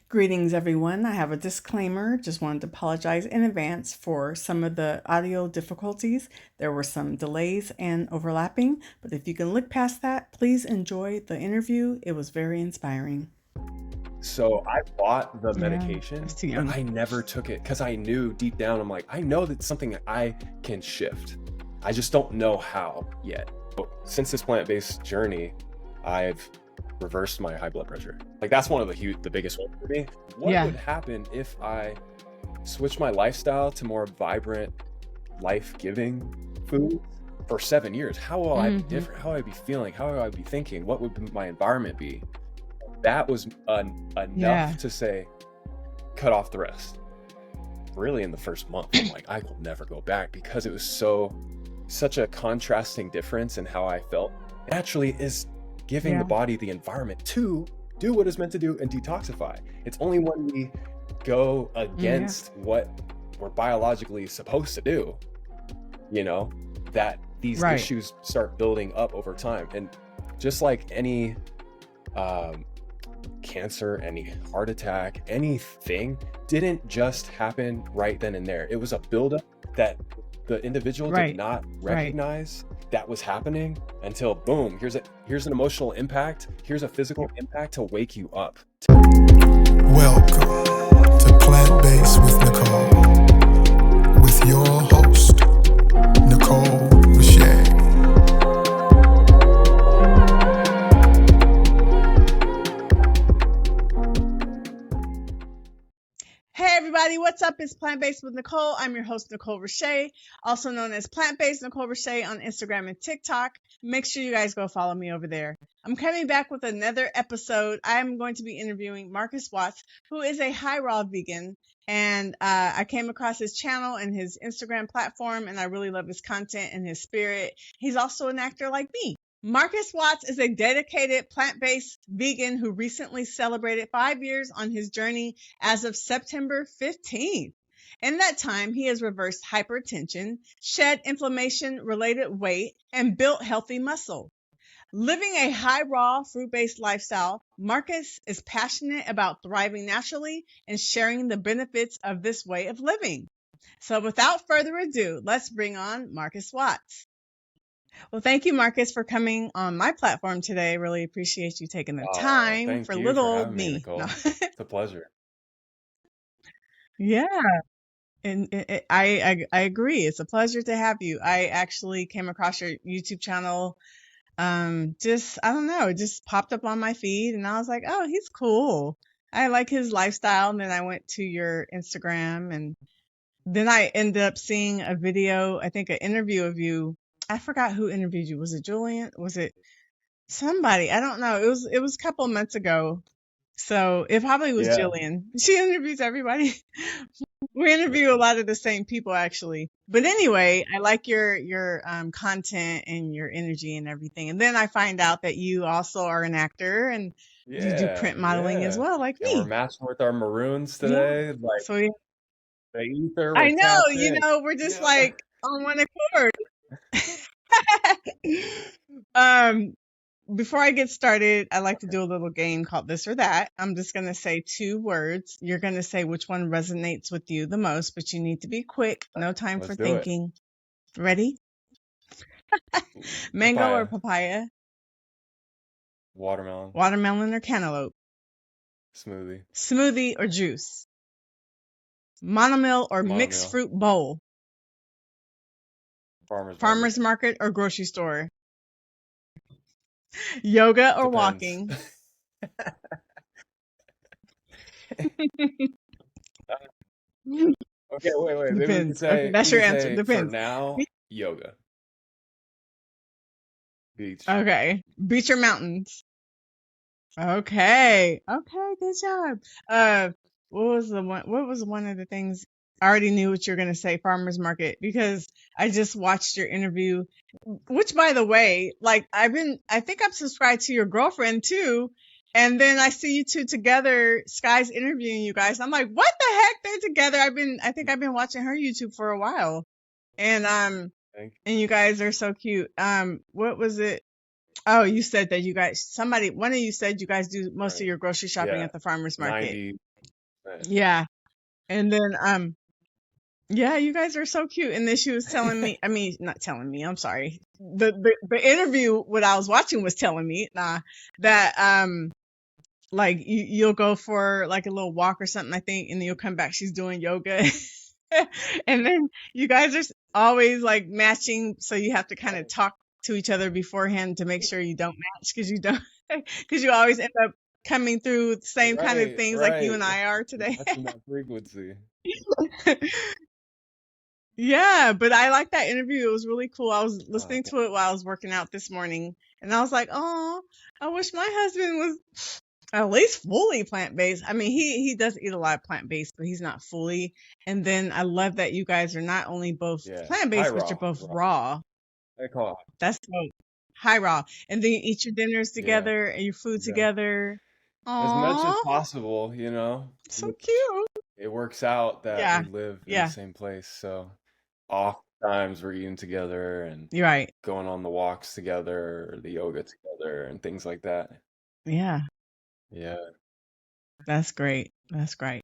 Greetings, everyone. I have a disclaimer. Just wanted to apologize in advance for some of the audio difficulties. There were some delays and overlapping, but if you can look past that, please enjoy the interview. It was very inspiring. So I bought the Yeah, medication, it's too but young. I never took it because I knew deep down, I'm like, I know that's something that I can shift. I just don't know how yet. But since this plant-based journey, I've reversed my high blood pressure. Like that's one of the biggest ones for me. What Yeah. would happen if I switched my lifestyle to more vibrant, life-giving food for 7 years? How will I be different? How will I be feeling? How will I be thinking? What would my environment be? That was enough to say, cut off the rest. Really, in the first month, I'm like, I will never go back because it was such a contrasting difference in how I felt. It actually is giving the body the environment to do what it's meant to do and detoxify. It's only when we go against what we're biologically supposed to do, that these issues start building up over time. And just like any cancer, any heart attack, anything didn't just happen right then and there. It was a buildup that the individual did not recognize that was happening until boom, here's an emotional impact, here's a physical impact to wake you up. Welcome to Plant-Based with Nicole, with your host, Nicole. Hey everybody, what's up? It's Plant-Based with Nicole. I'm your host, Nicole Roche, also known as Plant-Based Nicole Roche on Instagram and TikTok. Make sure you guys go follow me over there. I'm coming back with another episode. I'm going to be interviewing Marcus Watts, who is a high raw vegan. And I came across his channel and his Instagram platform, and I really love his content and his spirit. He's also an actor like me. Marcus Watts is a dedicated plant-based vegan who recently celebrated 5 years on his journey as of September 15th. In that time, he has reversed hypertension, shed inflammation-related weight, and built healthy muscle. Living a high raw, fruit-based lifestyle, Marcus is passionate about thriving naturally and sharing the benefits of this way of living. So without further ado, let's bring on Marcus Watts. Well, thank you, Marcus, for coming on my platform today. Really appreciate you taking the time for little old me. Nicole. It's a pleasure. Yeah. And I agree. It's a pleasure to have you. I actually came across your YouTube channel. I don't know, it just popped up on my feed and I was like, oh, he's cool. I like his lifestyle. And then I went to your Instagram and then I ended up seeing a video, I think an interview of you. I forgot who interviewed you. Was it Julian? Was it somebody? I don't know. It was a couple of months ago. So it probably was Jillian. She interviews everybody. We interview a lot of the same people actually. But anyway, I like your content and your energy and everything. And then I find out that you also are an actor and you do print modeling as well, like me. And we're matching with our maroons today. Yeah. Like So the ether. I know, we're just like on one accord. Before I get started, I like to do a little game called This or That. I'm just going to say 2 words. You're going to say which one resonates with you the most, but you need to be quick. No time for thinking. Ready? Mango or papaya? Watermelon. Watermelon or cantaloupe? Smoothie. Smoothie or juice? Monomeal or mixed fruit bowl? Farmer's market or grocery store? Yoga or walking? Okay, wait. Depends. Okay, that's your answer. Depends. For now, yoga. Beach. Okay. Beach or mountains? Okay. Good job. What was one of the things? I already knew what you're going to say, farmer's market, because I just watched your interview, which by the way, like I think I'm subscribed to your girlfriend too. And then I see you two together, Sky's interviewing you guys. I'm like, what the heck? They're together. I think I've been watching her YouTube for a while. And you guys are so cute. What was it? Oh, you said that one of you said you guys do most of your grocery shopping at the farmer's market. Yeah. And then yeah, you guys are so cute. And then she was telling me, I mean, not telling me, I'm sorry. The interview what I was watching was telling me that like you'll go for like a little walk or something, I think, and then you'll come back, she's doing yoga. And then you guys are always like matching, so you have to kind of talk to each other beforehand to make sure you don't match, because you don't because you always end up coming through the same kind of Right, things like you right. and I are today. Matching that frequency. Yeah, but I like that interview. It was really cool. I was Oh, listening to it while I was working out this morning, and I was like, "Oh, I wish my husband was at least fully plant-based." I mean, he does eat a lot of plant-based, but he's not fully. And then I love that you guys are not only both yeah. High plant-based, but you're raw. both raw. I call it. That's so high raw. And then you eat your dinners Yeah. together and your food Yeah. together. As much as Aw, possible, you know, so cute. it works out that Yeah, we live in the yeah, same place. So oftentimes we're eating together and you're right. going on the walks together or the yoga together and things like that. Yeah. Yeah. That's great. That's great.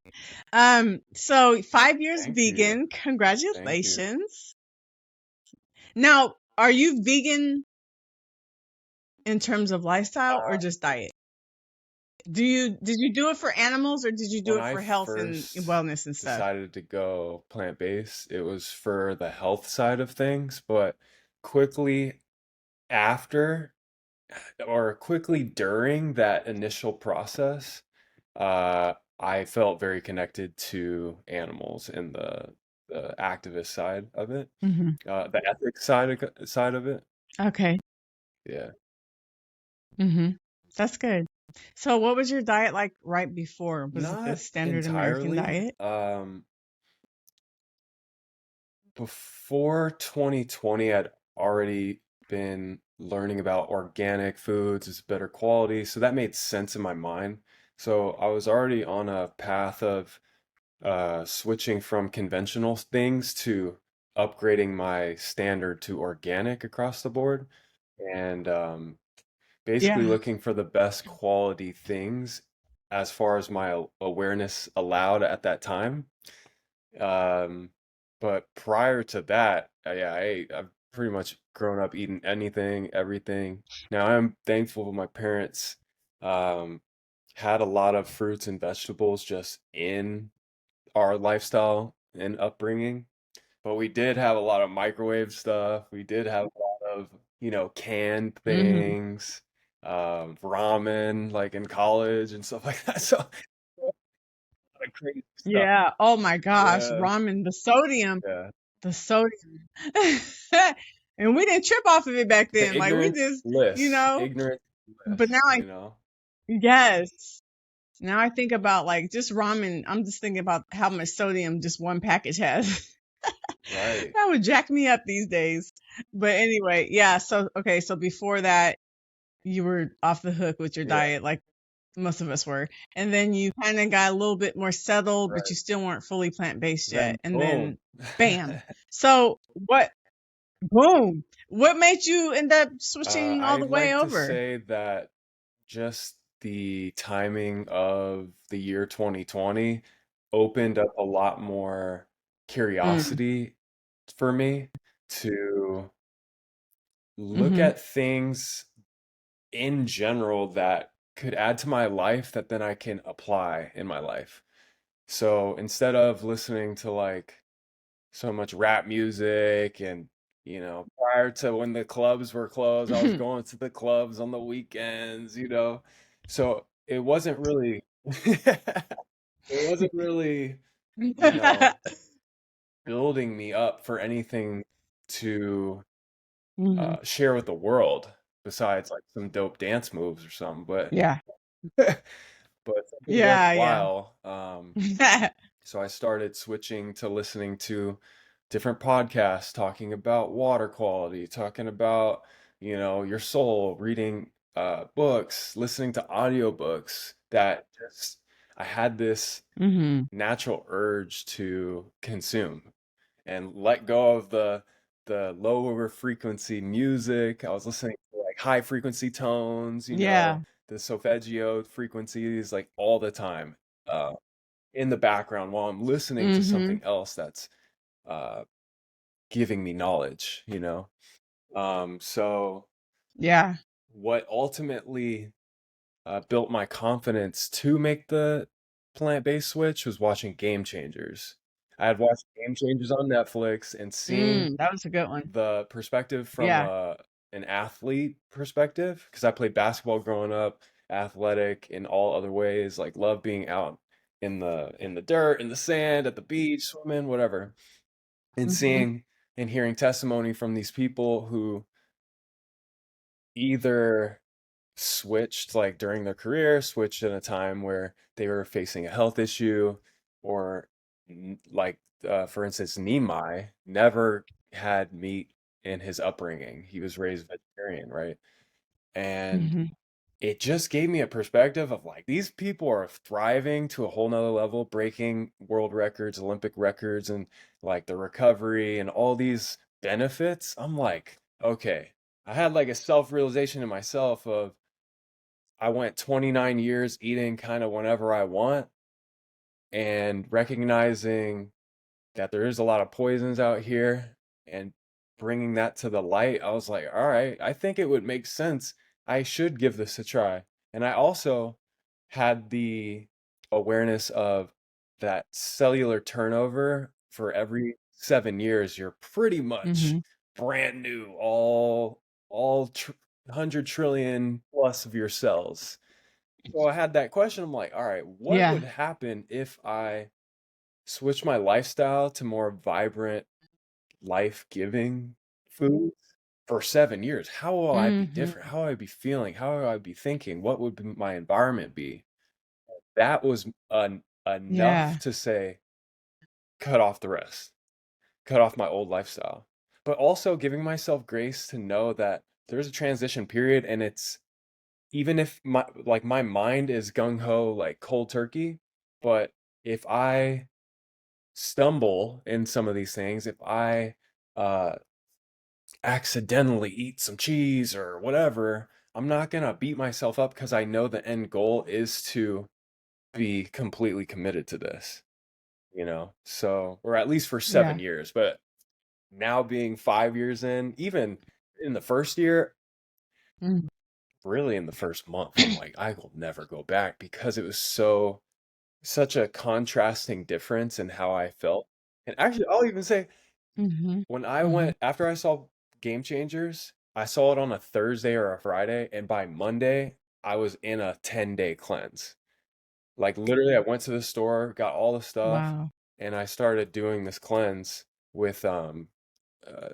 So 5 years Thank you. vegan. Thank you. Congratulations. Now, are you vegan in terms of lifestyle or just diet? Did you do it for animals or did you do When it I for health and first wellness and stuff? decided to go plant-based, it was for the health side of things, but quickly after or quickly during that initial process, I felt very connected to animals and the activist side of it, Hmm. the ethics side of it. Okay. Yeah, Hmm. That's good. So what was your diet like right before? Was it the not standard American entirely. diet? Before 2020, I'd already been learning about organic foods as better quality, so that made sense in my mind. So I was already on a path of switching from conventional things to upgrading my standard to organic across the board, and basically Yeah. looking for the best quality things as far as my awareness allowed at that time. Um, but prior to that, yeah, I've pretty much grown up eating anything, everything. Now I'm thankful my parents um, had a lot of fruits and vegetables just in our lifestyle and upbringing. But we did have a lot of microwave stuff. We did have a lot of, canned Hmm. things, ramen, like in college and stuff like that. So, a lot of crazy stuff. Yeah. Oh my gosh. Yeah, Ramen, the sodium. yeah. The sodium. And we didn't trip off of it back The then. Like we ignorance just, bliss. Ignorance but bliss, you know? yes. Now I think about like just ramen. I'm just thinking about how much sodium just one package has. Right. That would jack me up these days. But anyway, yeah. So, okay. So before that, you were off the hook with your Yeah, diet, like most of us were. And then you kind of got a little bit more settled, but you right. still weren't fully plant-based yet. Then And boom. then bam. So boom. What made you end up switching all the I'd way like to over? say that just the timing of the year 2020 opened up a lot more Mm. curiosity for me to look Mm-hmm. at things in general that could add to my life that then I can apply in my life. So instead of listening to like so much rap music and prior to when the clubs were closed, I was going to the clubs on the weekends. So it wasn't really you know building me up for anything to Hmm. share with the world besides like some dope dance moves or something, but Yeah. something Yeah. Yeah. worthwhile. So I started switching to listening to different podcasts talking about water quality, talking about, your soul, reading books, listening to audiobooks that just I had this Hmm. natural urge to consume and let go of the lower frequency music. I was listening to like high frequency tones, Yeah. the solfeggio frequencies like all the time. Uh, in the background while I'm listening to Mm-hmm. something else that's giving me knowledge, So Yeah. what ultimately built my confidence to make the plant-based switch was watching Game Changers. I had watched Game Changers on Netflix and seeing That was a good one. the perspective from Yeah. an athlete perspective, because I played basketball growing up, athletic in all other ways, like love being out in the dirt, in the sand, at the beach, swimming, whatever, and Mm-hmm. seeing and hearing testimony from these people who either switched like during their career, switched in a time where they were facing a health issue, or like for instance, Nimai never had meat in his upbringing. He was raised vegetarian, right? And Mm-hmm. it just gave me a perspective of like these people are thriving to a whole nother level, breaking world records, Olympic records, and like the recovery and all these benefits. I'm like, okay, I had like a self-realization in myself of I went 29 years eating kind of whenever I want, and recognizing that there is a lot of poisons out here and bringing that to the light. I was like, all right, I think it would make sense. I should give this a try. And I also had the awareness of that cellular turnover for every 7 years, you're pretty much Mm-hmm. brand new, all 100 trillion plus of your cells. So I had that question. I'm like, all right, what Yeah. would happen if I switch my lifestyle to more vibrant, life-giving foods for 7 years? How will I be Mm-hmm. different? How will I be feeling? How will I be thinking? What would my environment be? That was enough Yeah. to say, cut off the rest, cut off my old lifestyle. But also giving myself grace to know that there's a transition period, and it's even if my mind is gung ho, like cold turkey, but if I stumble in some of these things, if I uh accidentally eat some cheese or whatever, I'm not gonna beat myself up because I know the end goal is to be completely committed to this, So, or at least for seven Yeah. years. But now being 5 years in, even in the first year, Mm. really in the first month, I'm like, I will never go back because it was such a contrasting difference in how I felt. And actually, I'll even say Mm-hmm. when I Mm-hmm. went after I saw Game Changers, I saw it on a Thursday or a Friday, and by Monday, I was in a 10-day cleanse. Like literally, I went to the store, got all the stuff, Wow. and I started doing this cleanse with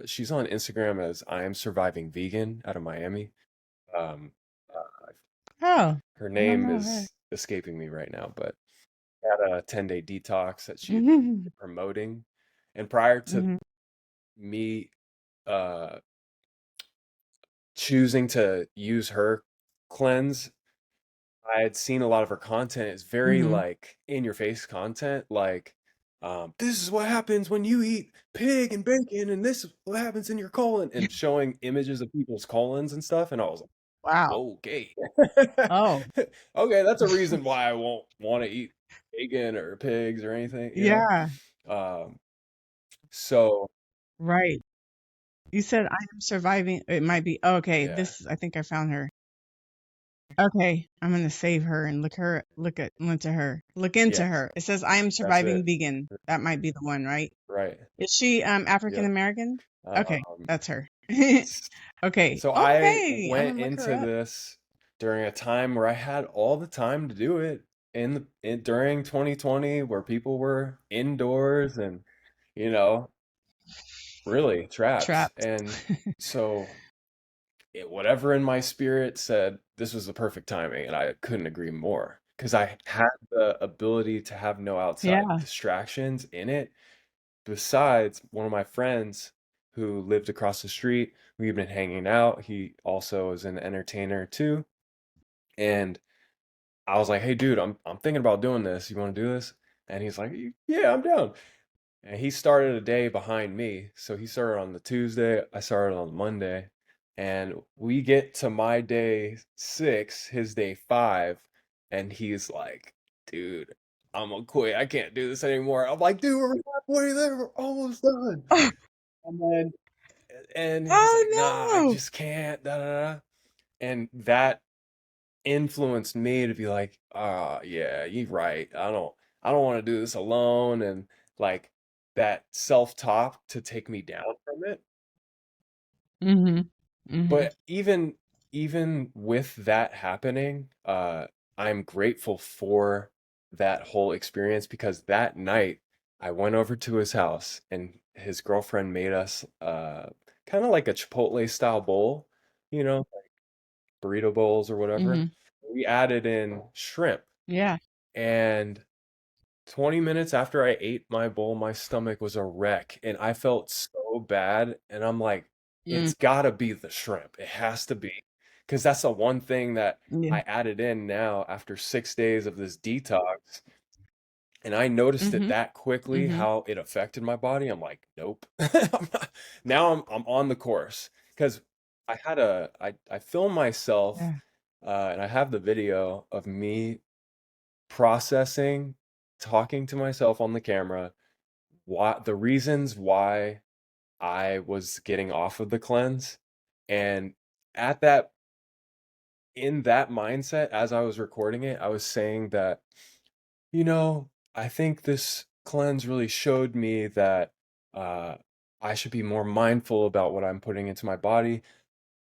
she's on Instagram as I am surviving vegan out of Miami. Um Oh, her I don't name know her. is escaping me right now, but had a 10-day detox that she had Mm-hmm. been promoting. And prior to Mm-hmm. me uh choosing to use her cleanse, I had seen a lot of her content. It's very Mm-hmm. like in your face content, like this is what happens when you eat pig and bacon, and this is what happens in your colon, and showing images of people's colons and stuff. And I was like, Wow. okay. Oh, Okay, that's a reason why I won't want to eat bacon or pigs or anything. yeah. Um, so Right. You said I am surviving. It might be okay. yeah, This I think I found her. Okay, I'm gonna save her and look into yes, her. It says I am that's surviving it. vegan. That might be the one, right? Right. Is she African Yep. American? Okay, Um, that's her. s- Okay. so I Okay, I'm went gonna look her into up. this during a time where I had all the time to do it during 2020, where people were indoors and you know really trapped. Trapped. And so whatever in my spirit said this was the perfect timing, and I couldn't agree more because I had the ability to have no outside Yeah. distractions in it. Besides, one of my friends who lived across the street, we've been hanging out. He also is an entertainer too. And I was like, "Hey dude, I'm thinking about doing this. You want to do this?" And he's like, "Yeah, I'm down." And he started a day behind me. So he started on the Tuesday, I started on the Monday. And we get to my day 6, his day 5, and he's like, dude, I'm gonna quit. I can't do this anymore. I'm like, dude, we're halfway there. We're almost done. And then, and he's like, nah, I Oh just can't. Da, da, da. And that influenced me to be like, yeah, you're right. I don't want to do this alone. And like that self-talk to take me down from it. no. Mm-hmm. But even with that happening, I'm grateful for that whole experience because that night I went over to his house and his girlfriend made us kind of like a Chipotle style bowl, you know, burrito bowls or whatever. Mm-hmm. We added in shrimp, Yeah. and 20 minutes after I ate my bowl, my stomach was a wreck and I felt so bad. And I'm like, Mm. it's gotta be the shrimp. It has to be. Because that's the one thing that Yeah. I added in now after 6 days of this detox. And I noticed it Mm-hmm. that quickly Mm-hmm. how it affected my body. I'm like, nope. Now I'm on the course. Because I filmed myself Yeah. and I have the video of me processing, talking to myself on the camera, the reasons why I was getting off of the cleanse. And at that, in that mindset, as I was recording it, I was saying that, I think this cleanse really showed me that uh, I should be more mindful about what I'm putting into my body.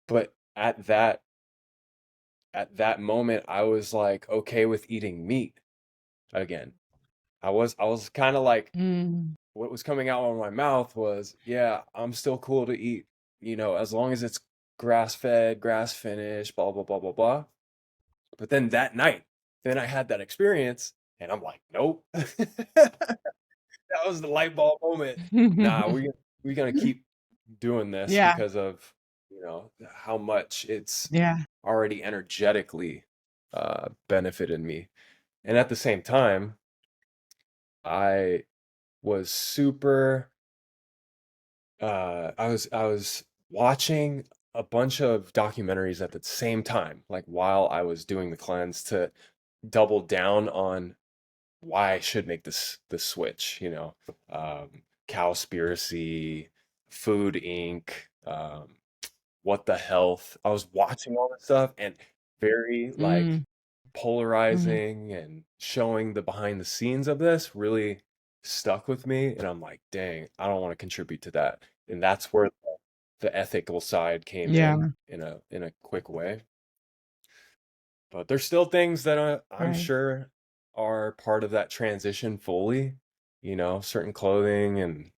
But at that moment, I was like okay with eating meat again. I was kind of like Mm. what was coming out of my mouth was, yeah, I'm still cool to eat, as long as it's grass fed, grass finished, blah, blah, blah, blah, blah. But then that night, then I had that experience and I'm like, nope. That was the light bulb moment. Nah, we're gonna keep doing this Yeah. because of, how much it's Yeah. already energetically benefited me. And at the same time, I was super I was watching a bunch of documentaries at the same time, like while I was doing the cleanse to double down on why I should make this switch, Cowspiracy, Food Inc., What the Health. I was watching all this stuff and very like Mm. Mm-hmm. polarizing and showing the behind the scenes of this really stuck with me. And I'm like, dang, I don't want to contribute to that. And that's where the ethical side came Yeah. in a quick way. But there's still things that I'm Right. sure are part of that transition fully, certain clothing and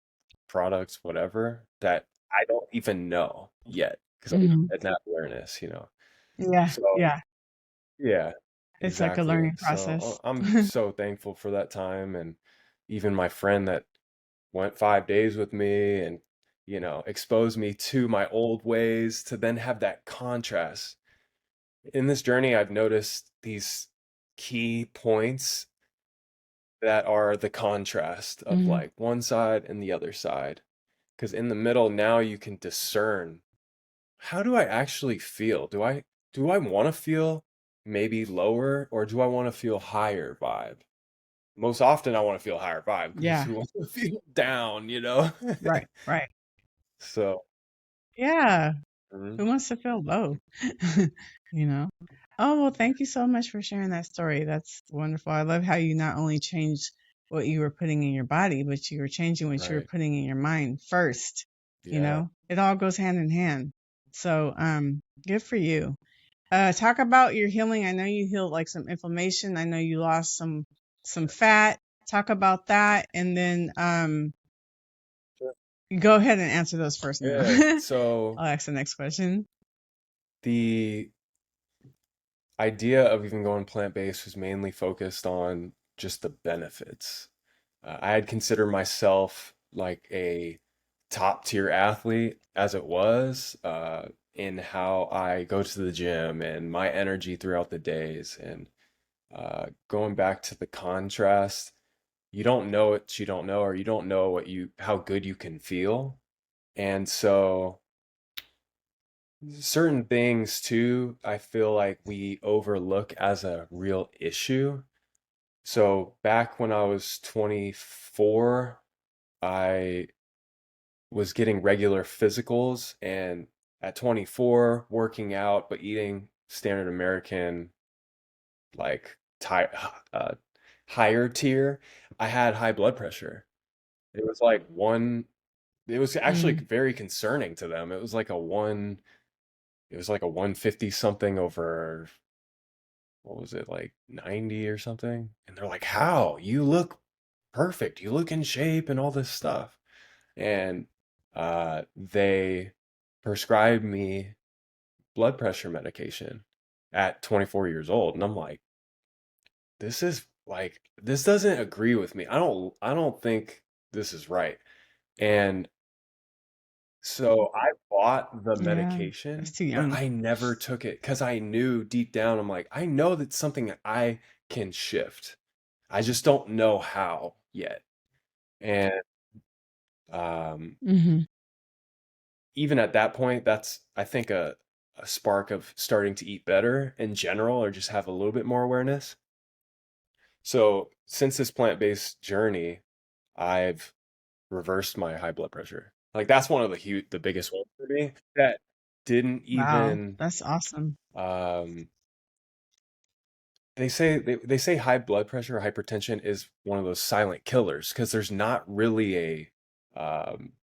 products, whatever, that I don't even know yet because I'm Mm-hmm. at that awareness. Yeah. So, Yeah. yeah, It's like a exactly. learning So process. I'm so thankful for that time. And even my friend that went 5 days with me and, exposed me to my old ways to then have that contrast. In this journey, I've noticed these key points that are the contrast of Mm-hmm. like one side and the other side. Because in the middle, now you can discern, how do I actually feel? Do I want to feel maybe lower or do I want to feel higher vibe? Most often I want to feel higher vibe because Yeah. who wants to feel down? Right. Right. So, Yeah. mhm, Who wants to feel low? You know? Oh, well, thank you so much for sharing that story. That's wonderful. I love how you not only changed what you were putting in your body, but you were changing what you were right. putting in your mind first. Yeah, It all goes hand in hand. So, good for you. Talk about your healing. I know you healed like some inflammation. I know you lost some fat. Talk about that, and then sure. go ahead and answer those first, and Yeah. then So I'll ask the next question. the idea of even going plant-based was mainly focused on just the benefits. I had considered myself like a top tier athlete as it was, in how I go to the gym and my energy throughout the days. And going back to the contrast, you don't know what you don't know, or you don't know how good you can feel. And so certain things too, I feel like we overlook as a real issue. So back when I was 24, I was getting regular physicals, and at 24, working out but eating standard American, like uh, higher tier, I had high blood pressure. It was like one, it was actually Mm. very concerning to them. It was like a 150 something over, what was it, like 90 or something? And they're like, how? You look perfect. You look in shape and all this stuff. And they prescribed me blood pressure medication at 24 years old. And I'm like, this doesn't agree with me. I don't think this is right. And so I bought the Yeah, that's medication, too but young. I never took it because I knew deep down, I'm like, I know that's something that I can shift. I just don't know how yet. And um, Hmm. even at that point, that's, I think, a spark of starting to eat better in general, or just have a little bit more awareness. So since this plant-based journey, I've reversed my high blood pressure. Like that's one of the biggest ones for me that didn't Wow, even that's awesome. um they say high blood pressure or hypertension is one of those silent killers because there's not really a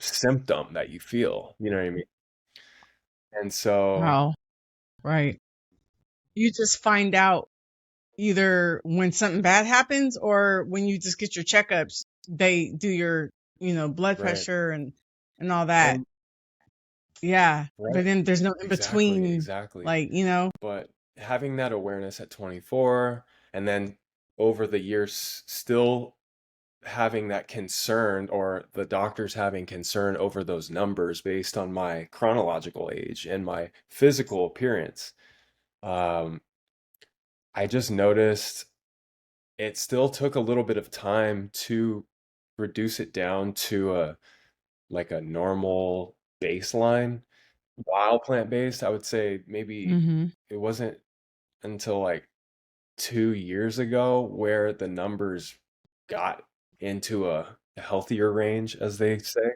symptom that you feel, you know what I mean? And so Wow, right. You just find out either when something bad happens or when you just get your checkups, they do your, blood right. pressure and all that. And Yeah. But right, then there's no in exactly, between, exactly. like. But having that awareness at 24, and then over the years still having that concern, or the doctors having concern over those numbers based on my chronological age and my physical appearance, um, I just noticed it still took a little bit of time to reduce it down to a normal baseline. While plant-based, I would say maybe Mhm. it wasn't until like 2 years ago where the numbers got into a healthier range, as they say.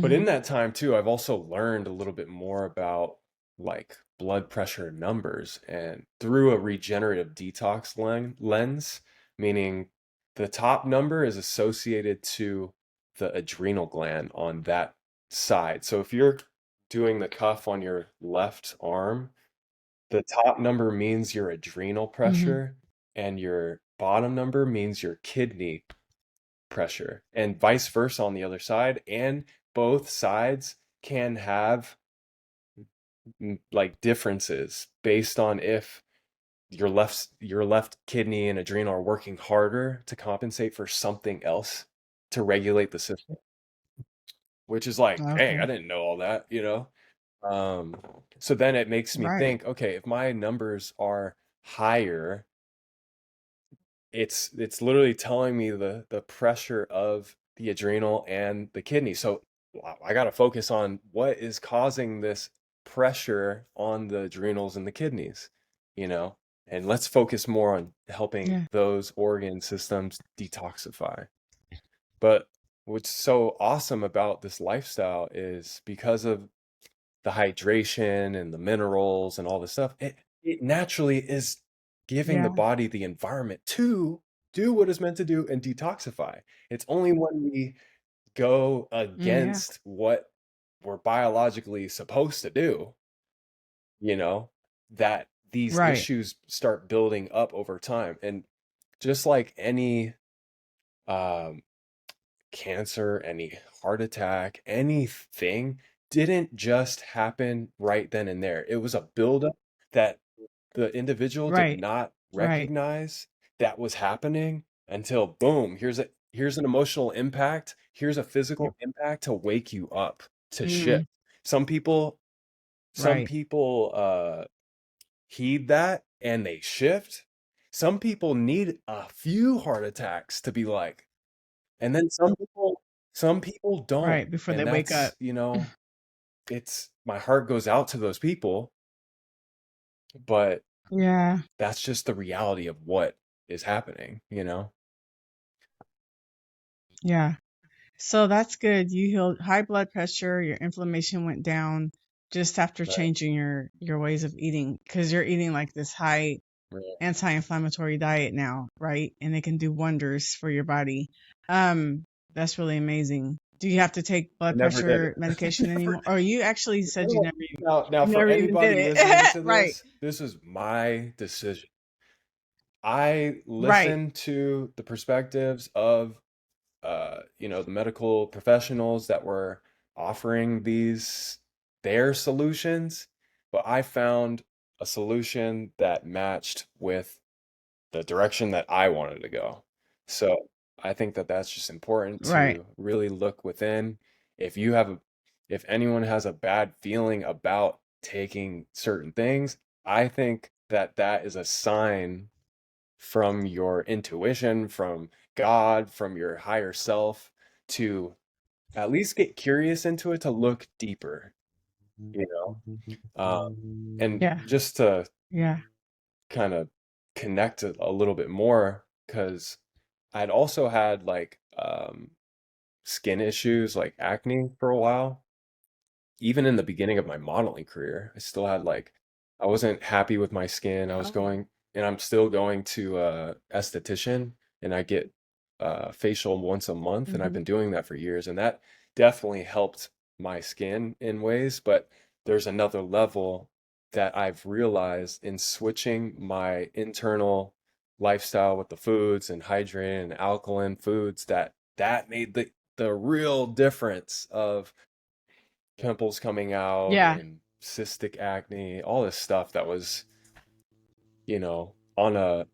But in Mhm. that time too, I've also learned a little bit more about like blood pressure numbers, and through a regenerative detox lens, meaning the top number is associated to the adrenal gland on that side. So if you're doing the cuff on your left arm, the top number means your adrenal Mhm. pressure, and your bottom number means your kidney pressure, and vice versa on the other side. And both sides can have like differences based on if your left kidney and adrenal are working harder to compensate for something else to regulate the system, which is like, dang, I Okay. didn't know all that, you know? Um, so then it makes me Right. think, okay, if my numbers are higher, it's literally telling me the pressure of the adrenal and the kidney. So wow, I got to focus on what is causing this pressure on the adrenals and the kidneys, you know? And let's focus more on helping Yeah. those organ systems detoxify. But what's so awesome about this lifestyle is because of the hydration and the minerals and all this stuff, it naturally is giving the Yeah. body the environment to do what it's meant to do and detoxify. It's only when we go Yeah. against what we're biologically supposed to do, you know, that these Right. issues start building up over time. And just like any um cancer, any heart attack, anything didn't just happen right then and there. It was a buildup that the individual did Right. not Right. recognize that was happening until boom, here's an emotional impact, here's a physical impact to wake you up to shift. Mm. Some people some Right. people heed that and they shift. Some people need a few heart attacks to be like, and then some people don't, Right. Before they and wake up. that's, it's my heart goes out to those people, but Yeah. that's just the reality of what is happening, you know? Yeah. So that's good. You healed high blood pressure, your inflammation went down just after Right. changing your ways of eating, because you're eating like this high Right. anti-inflammatory diet now, right? And it can do wonders for your body. Um, that's really amazing. Do you have to take I blood never did pressure it. medication Never anymore? Or you actually did said it. Now you for never even did anybody listening it. to Right. this was my decision. I Right. listened to the perspectives of you know, the medical professionals that were offering their solutions, but I found a solution that matched with the direction that I wanted to go. So I think that that's just important Right. to really look within. If you have a, if anyone has a bad feeling about taking certain things, I think that that is a sign from your intuition, from God, from your higher self to at least get curious into it, to look deeper, you know? And Yeah. just to Yeah. kind of connect it a little bit more, because I'd also had like skin issues, like acne for a while. Even in the beginning of my modeling career, I still had like, I wasn't happy with my skin. I was Oh. going, and I'm still going to esthetician, and I get facial once a month, and I've Hmm. been doing that for years, and that definitely helped my skin in ways. But there's another level that I've realized in switching my internal lifestyle with the foods and hydrating and alkaline foods, that made the real difference of pimples coming out Yeah. and cystic acne, all this stuff that was, you know, on a,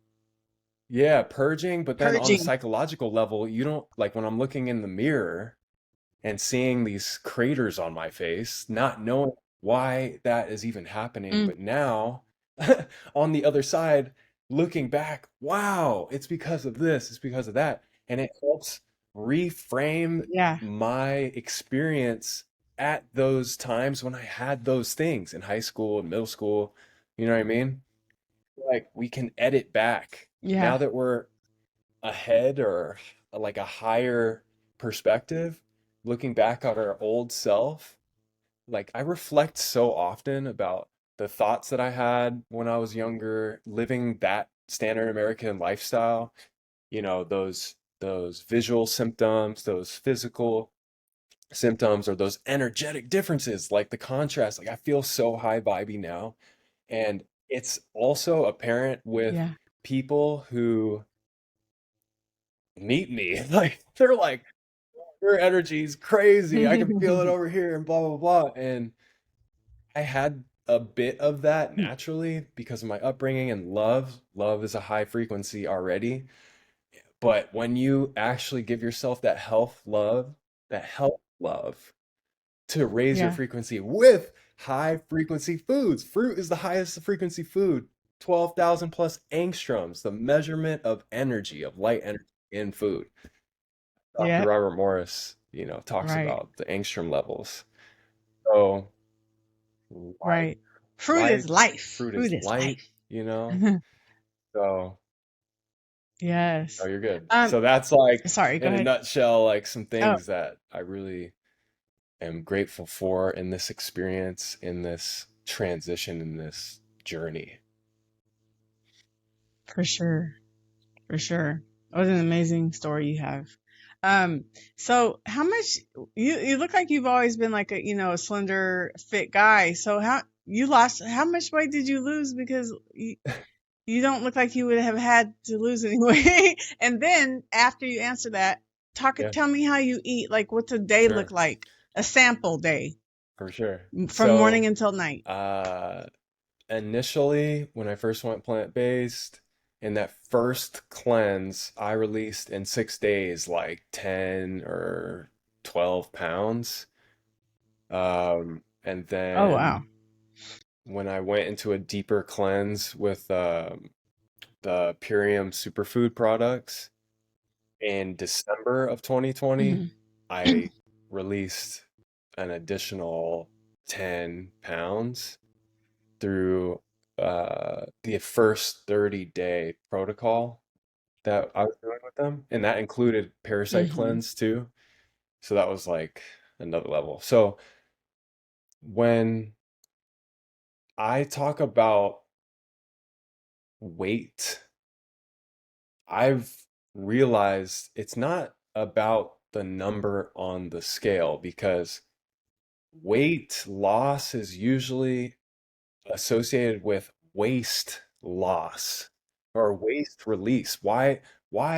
yeah, purging, but then on a Purging. psychological level, you don't like when I'm looking in the mirror and seeing these craters on my face, not knowing why that is even happening. Mm. But now, on the other side, looking back, wow, it's because of this, it's because of that. And it helps reframe Yeah. my experience at those times when I had those things in high school and middle school. You know what I mean? Like we can edit back now Yeah. that we're ahead, or like a higher perspective, looking back at our old self. Like I reflect so often about the thoughts that I had when I was younger, living that standard American lifestyle, you know, those visual symptoms, those physical symptoms, or those energetic differences, like the contrast. Like I feel so high vibey now. And it's also apparent with Yeah. people who meet me. Like they're like, your energy is crazy. I can feel it over here and blah blah blah. And I had a bit of that naturally because of my upbringing and love. Love is a high frequency already. But when you actually give yourself that health love to raise your Yeah. frequency with high frequency foods. Fruit is the highest frequency food. 12,000 plus angstroms, the measurement of energy, of light energy in food. Dr. Yeah. Robert Morris, you know, talks Right. about the angstrom levels. So life, Right. Fruit is life. fruit Fruit is is light, life. you know? So, oh, Yes. you're good. Um, So that's like, sorry, go in a ahead. nutshell, like some Oh, things that I really am grateful for in this experience, in this transition, in this journey. for sure. For sure. What an amazing story you have. Um, so how much you look like you've always been like a, a slender, fit guy. So how much weight did you lose? Because you don't look like you would have had to lose any weight. And then after you answer that, Yeah, tell me how you eat. Like, what's a day look sure, like? A sample day for sure. from morning So, until night. uh, initially, when I first went plant-based, in that first cleanse, I released in 6 days like 10 or 12 pounds. And Oh, then wow. when I went into a deeper cleanse with the Purium superfood products in December of 2020, Hmm. I released an additional 10 pounds through the first 30-day protocol. that I was doing with them, and that included parasite Mm-hmm. cleanse too. So that was like another level. So when I talk about weight, I've realized it's not about the number on the scale because weight loss is usually associated with waste loss or waste release. Why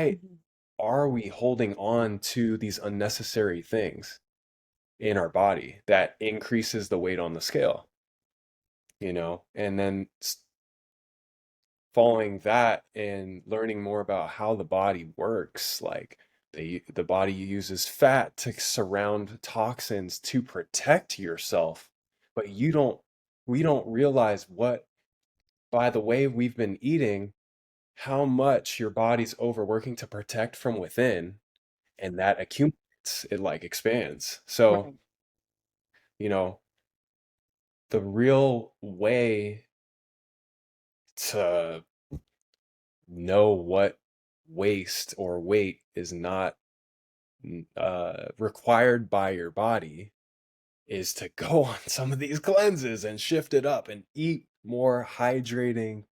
Mm-hmm. are we holding on to these unnecessary things in our body that increases the weight on the scale, And then following that and learning more about how the body works, like the body uses fat to surround toxins to protect yourself, but we don't realize what by the way we've been eating, how much your body's overworking to protect from within, and that accumulates, it like expands. So, Right. you know, the real way to know what waste or weight is not required by your body is to go on some of these cleanses and shift it up and eat more hydrating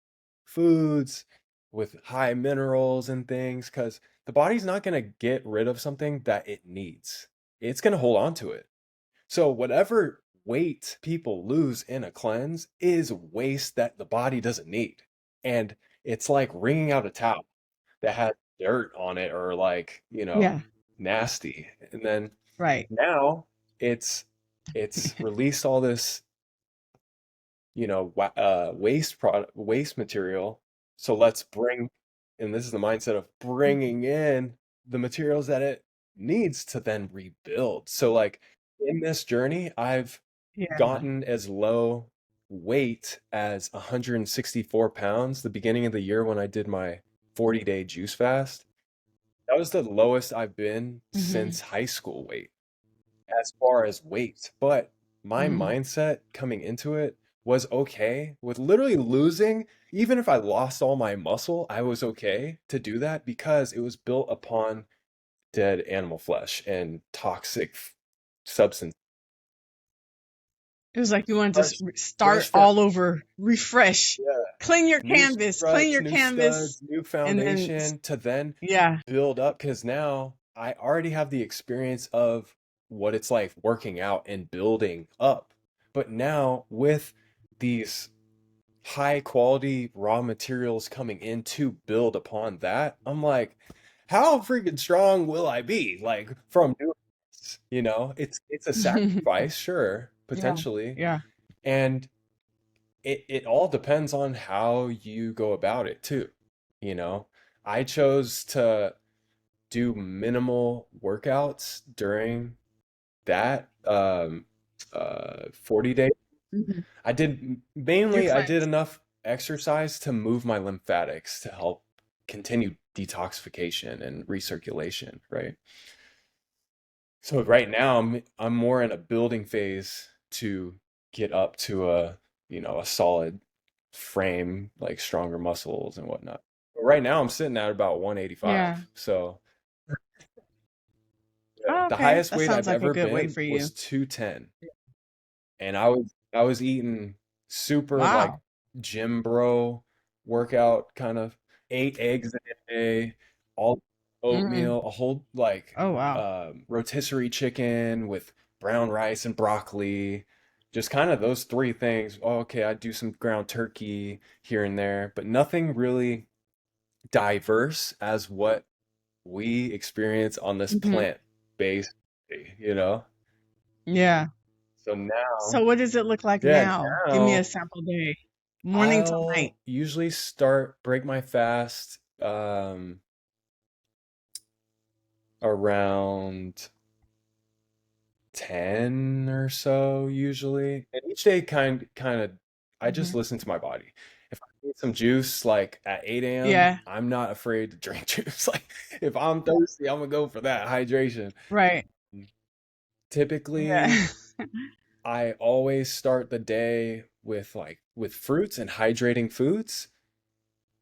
foods with high minerals and things because the body's not going to get rid of something that it needs. It's going to hold on to it. So, whatever weight people lose in a cleanse is waste that the body doesn't need. And it's like wringing out a towel that had dirt on it or like, Yeah. nasty. And then Right. now it's released all this, waste material. So let's bring, and this is the mindset of Mhm. bringing in the materials that it needs to then rebuild. So like in this journey, I've Yeah. gotten as low weight as 164 pounds the beginning of the year when I did my 40-day juice fast. That was the lowest I've been Mm-hmm. since high school weight as far as weight. But my Mm-hmm. mindset coming into it was okay with literally losing. Even if I lost all my muscle, I was okay to do that because it was built upon dead animal flesh and toxic substance. It was like you wanted to Fresh, start fresh all over, refresh, Yeah. New clean struts, your new canvas, studs, new and then foundation to then yeah, build up because now I already have the experience of what it's like working out and building up. But now with these high quality raw materials coming in to build upon that, I'm like, how freaking strong will I be? Like from doing this, it's a sacrifice, sure, yeah, potentially. yeah. And it all depends on how you go about it too. You know, I chose to do minimal workouts during that 40 day. Hmm. I did Your mainly I did cleanse. enough exercise to move my lymphatics to help continue detoxification and recirculation, right? So right now I'm more in a building phase to get up to a solid frame, like stronger muscles and whatnot. But right now I'm sitting at about Yeah. 185. So yeah, Oh, the okay. highest That weight sounds I've like a ever good weight been for was you. 210. And I was eating super like Wow. gym bro workout kind of, 8 eggs a day, all Mm. oatmeal, a whole like Oh, wow. rotisserie chicken with brown rice and broccoli, just kind of those three things. Oh, okay, I do some ground turkey here and there, but nothing really diverse as what we experience on this Hmm. plant-based, you know? Yeah. So So now, what does it look like yeah, now? Give me a now sample day, morning till night. I'll usually break my fast around 10 or so usually. And each day kind of I just Hmm. listen to my body. If I need some juice like at 8 a.m., Yeah. I'm not afraid to drink juice. Like if I'm thirsty, I'm gonna go for that hydration. Right. Typically, Yeah. I always start the day with fruits and hydrating foods.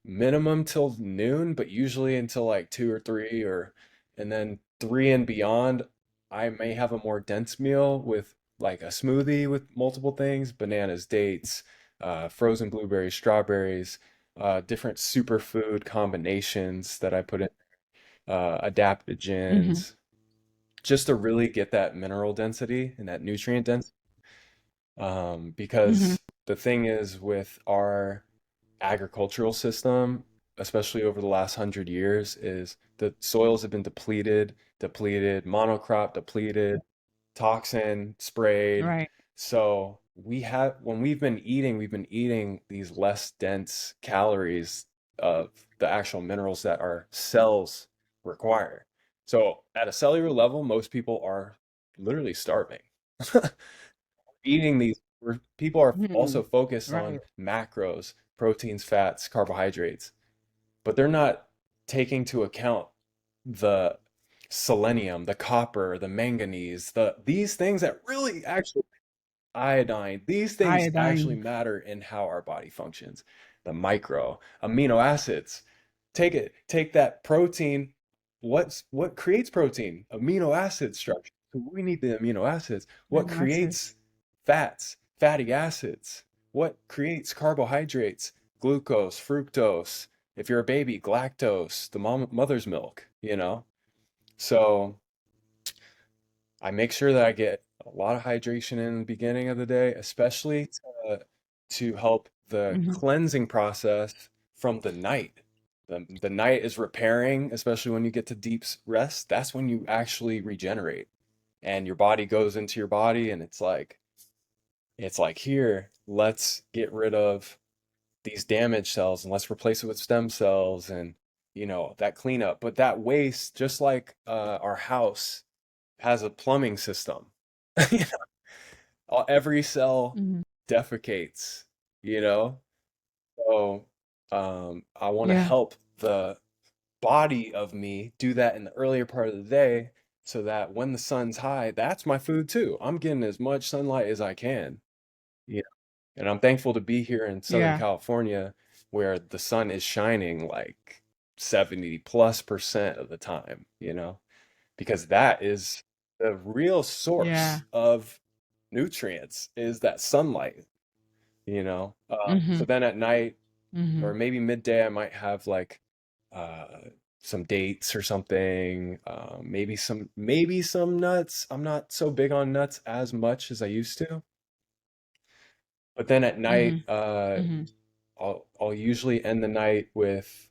minimum till noon, but usually until like 2 or 3, or and then 3 and beyond, I may have a more dense meal with like a smoothie with multiple things, bananas, dates, frozen blueberries, strawberries, different superfood combinations that I put in, Mm-hmm. adaptogens, just to really get that mineral density and that nutrient density. Mm-hmm. Because the thing is with our agricultural system, especially over the last 100 years, is the soils have been depleted, monocrop depleted, toxin sprayed. Right. So when we've been eating these less dense calories of the actual minerals that our cells require. So at a cellular level, most people are literally starving. Eating these, people are Mm-hmm. also focused on Right. macros, proteins, fats, carbohydrates, but they're not taking into account the selenium, the copper, the manganese, these things that really actually iodine, these things actually Iodine. matter in how our body functions. The micro amino acids. Take that protein. What creates protein? Amino acid structure. So we need the amino acids. What Amino creates acids. fats? Fatty acids. What creates carbohydrates? Glucose, fructose. If you're a baby, galactose, the mother's milk, you know? So I make sure that I get a lot of hydration in the beginning of the day, especially to help the Mm-hmm. cleansing process from the night. The night is repairing, especially when you get to deep rest. That's when you actually regenerate, and your body goes into your body, and it's like here, let's get rid of these damaged cells and let's replace it with stem cells, and that cleanup. But that waste, just like our house has a plumbing system. You know, every cell Mm-hmm. defecates, you know? So I want to Yeah. help the body of me do that in the earlier part of the day so that when the sun's high, that's my food too. I'm getting as much sunlight as I can. You know? And I'm thankful to be here in Southern Yeah. California where the sun is shining like 70+% of the time, because that is the real Yeah. source of nutrients is that sunlight, Mm-hmm. so then at night Mm-hmm. or maybe midday I might have like uh some dates or something, maybe some nuts. I'm not so big on nuts as much as I used to, but then at night Mm-hmm. Mm-hmm. I'll usually end the night with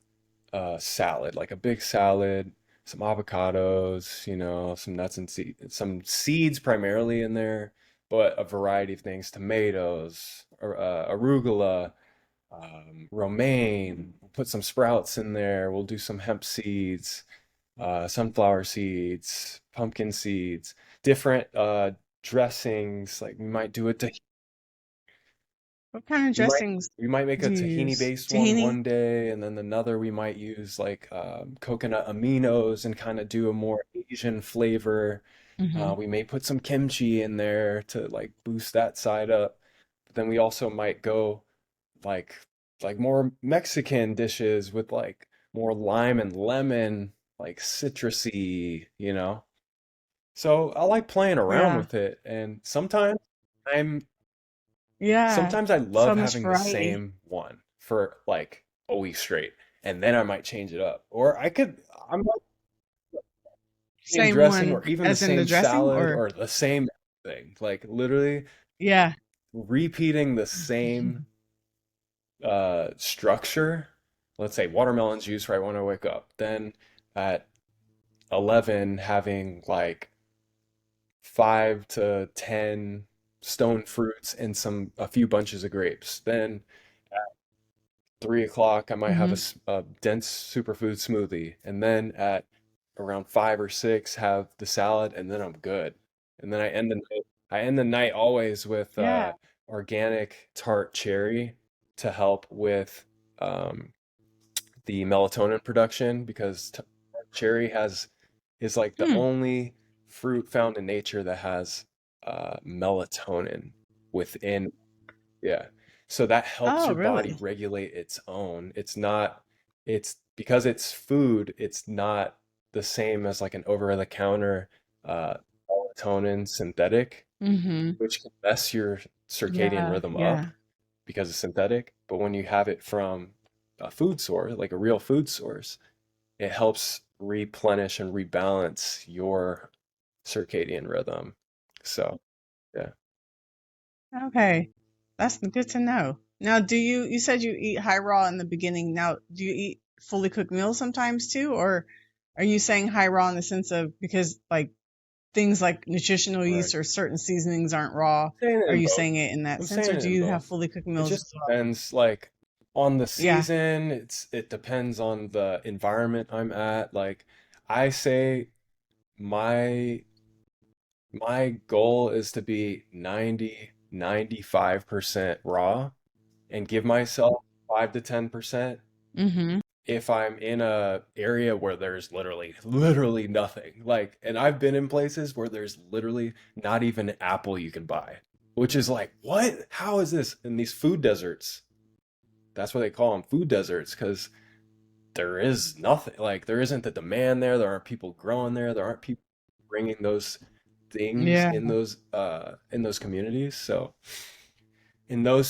salad, like a big salad, some avocados, some nuts and some seeds primarily in there, but a variety of things, tomatoes, arugula, romaine. We'll put some sprouts in there. We'll do some hemp seeds, sunflower seeds, pumpkin seeds, different dressings. Like we might do a What kind of we might dressings we might make do a you tahini use? based one Tahini? one day, and then another we might use like coconut aminos and kind of do a more Asian flavor. Mm-hmm. We may put some kimchi in there to like boost that side up. But then we also might go like more Mexican dishes with like more lime and lemon, like citrusy. So I like playing around Yeah. with it, and I'm Yeah. sometimes I So love much having the variety. same one for like a week straight, and then I might change it up. Or I'm not same Same dressing one or even the as in the same dressing salad or or the same thing. Like literally yeah. repeating the same structure. Let's say watermelon juice right when I wake up. Then at 11 having like 5 to 10 stone fruits and a few bunches of grapes. Then 3 o'clock, I might have Mm-hmm. a dense superfood smoothie, and then at around 5 or 6, have the salad, and then I'm good. And then I end the night always with Yeah. organic tart cherry to help with um, the melatonin production, because cherry is like the Hmm. only fruit found in nature that has melatonin within. Yeah. So that helps Oh, your body really? regulate its own. It's not. it's because it's food, it's not the same as like an over-the-counter melatonin synthetic, Mm-hmm. which can mess your circadian Yeah. rhythm up Yeah. because it's synthetic. But when you have it from a food source, like a real food source, it helps replenish and rebalance your circadian rhythm. So, yeah. Okay. That's good to know. Now, you said you eat high raw in the beginning. Now, do you eat fully cooked meals sometimes too? Or are you saying high raw in the sense of because like things like nutritional Right. yeast or certain seasonings aren't raw? Saying it Are in you both. saying it in that I'm sense, saying or it do in you have both. fully cooked It meals just as well? depends, like on the Yeah. season. It depends on the environment I'm at. Like I say, my my goal is to be 95% raw and give myself 5 to 10% Mm-hmm. if I'm in a area where there's literally nothing. Like, and I've been in places where there's literally not even an apple you can buy, which is like, what? How is this? In these food deserts, that's what they call them, food deserts, because there is nothing. Like, there isn't the demand there. There aren't people growing there. There aren't people bringing those things Yeah. in those communities. So, in those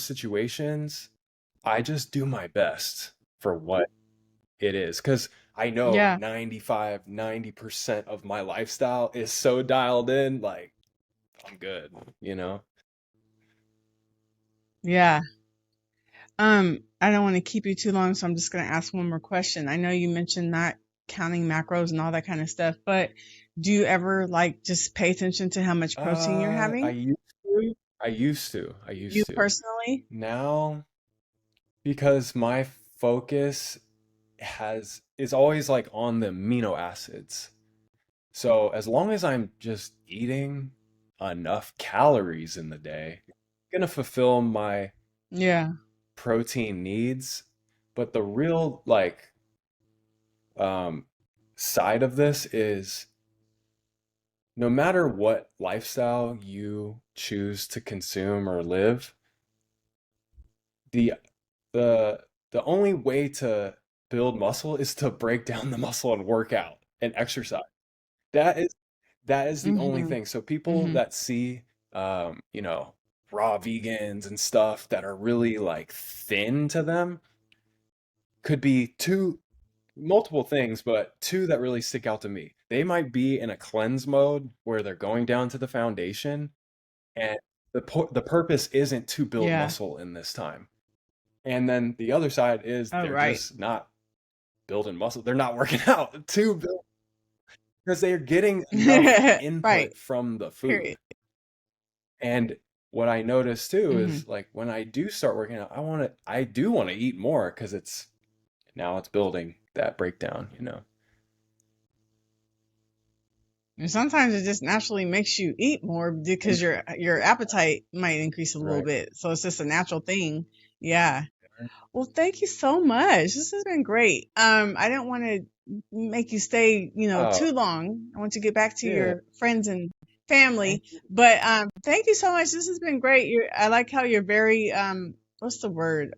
situations, I just do my best for what it is, because I know Yeah. 90% of my lifestyle is so dialed in, like I'm good, you know? Yeah. I don't want to keep you too long, so I'm just going to ask one more question. I know you mentioned not counting macros and all that kind of stuff, but do you ever like just pay attention to how much protein you're I having? used to, I You used to. personally? Now, because my focus is always like on the amino acids. So as long as I'm just eating enough calories in the day, I'm gonna fulfill my Yeah. protein needs. But the real like um, side of this is no matter what lifestyle you choose to consume or live, the the the only way to build muscle is to break down the muscle and work out and exercise. That is that is the only Mm-hmm. thing. So people Mm-hmm. that see you know, raw vegans and stuff that are really like thin to them could be multiple things, but two that really stick out to me. They might be in a cleanse mode where they're going down to the foundation, and the purpose isn't to build Yeah. muscle in this time. And then the other side is Oh, they're right. just not building muscle. They're not working out to build because they're getting enough Right. input from the food. Period. And what I notice too Mm-hmm. is like when I do start working out, I do want to eat more because it's building that breakdown, you know. And sometimes it just naturally makes you eat more because your appetite might increase a little Right. bit. So it's just a natural thing. Yeah. Well, thank you so much. This has been great. I don't want to make you stay, Oh, too long. I want you to get back to yeah. your friends and Thank family. you. But thank you so much. This has been great. I like how you're very what's the word?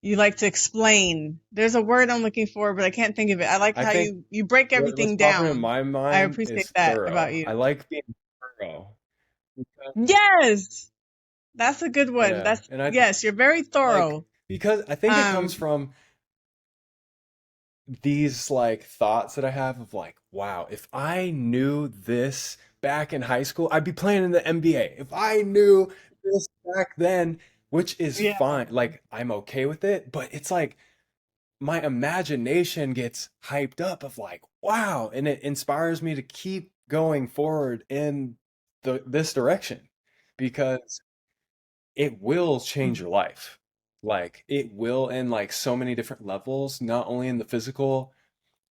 You like to explain. There's a word I'm looking for, but I can't think of it. I like I how think you break what's everything popping in down. my I mind appreciate is that about thorough. you. I like being thorough. Because, Yes, that's a good one. yeah, That's and I yes, you're very like thorough. because I think it comes Um, from these like thoughts that I have of like, wow, if I knew this back in high school, I'd be playing in the NBA. If I knew this back then, which is yeah. fine, like I'm okay with it, but it's like my imagination gets hyped up of like, wow, and it inspires me to keep going forward in this direction because it will change your life. Like it will in like so many different levels, not only in the physical,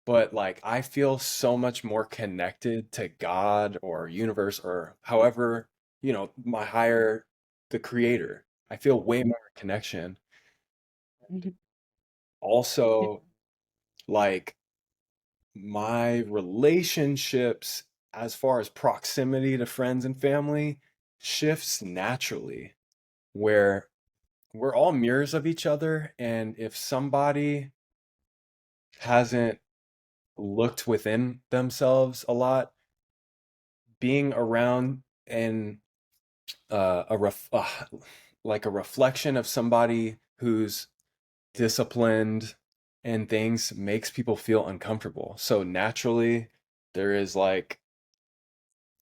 but like I feel so much more connected to God or universe or however, you know, the creator. I feel way more connection. Mhm. Yeah. Also, like my relationships as far as proximity to friends and family shifts naturally where we're all mirrors of each other. And if somebody hasn't looked within themselves a lot, being around and like a reflection of somebody who's disciplined and things makes people feel uncomfortable. So naturally, there is like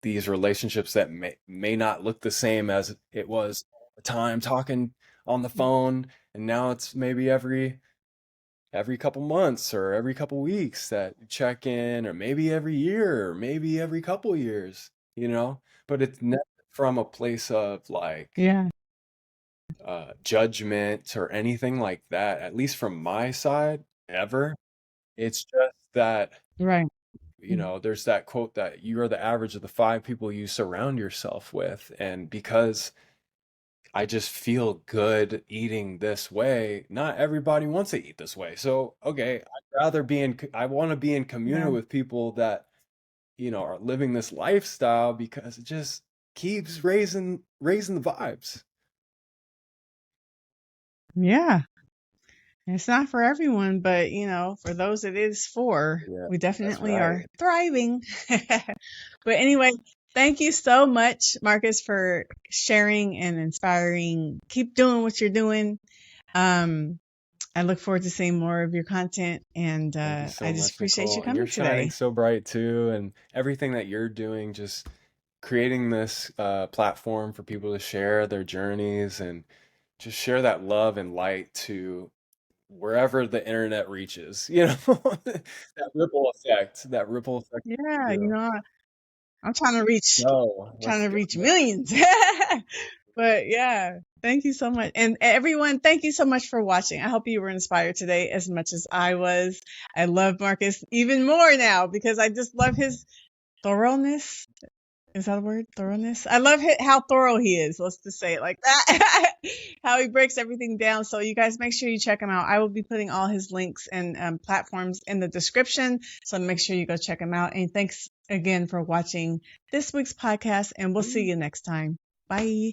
these relationships that may not look the same as it was at the time talking on the phone, and now it's maybe every couple months or every couple weeks that you check in, or maybe every year, or maybe every couple years, but it's never from a place of like Yeah. judgment or anything like that, at least from my side, ever. It's just that, Right. there's that quote that you are the average of the 5 people you surround yourself with. And because I just feel good eating this way, not everybody wants to eat this way. So, okay, I want to be in community Yeah. with people that, are living this lifestyle, because it just keeps raising the vibes. Yeah. It's not for everyone, but for those it is for, Yeah, we that's definitely are right. thriving. But anyway, thank you so much, Marcus, for sharing and inspiring. Keep doing what you're doing. I look forward to seeing more of your content, and Thank you I so just much, appreciate you Nicole. And you're coming shining today. so bright too, and everything that you're doing, just creating this platform for people to share their journeys and just share that love and light to wherever the internet reaches, that ripple effect. Yeah, You I'm trying to reach let's go. millions. But yeah, thank you so much. And everyone, thank you so much for watching. I hope you were inspired today as much as I was. I love Marcus even more now because I just love his thoroughness. Is that a word? Thoroughness? I love how thorough he is. Let's just say it like that. How he breaks everything down. So you guys make sure you check him out. I will be putting all his links and platforms in the description. So make sure you go check him out. And thanks again for watching this week's podcast. And we'll see you next time. Bye.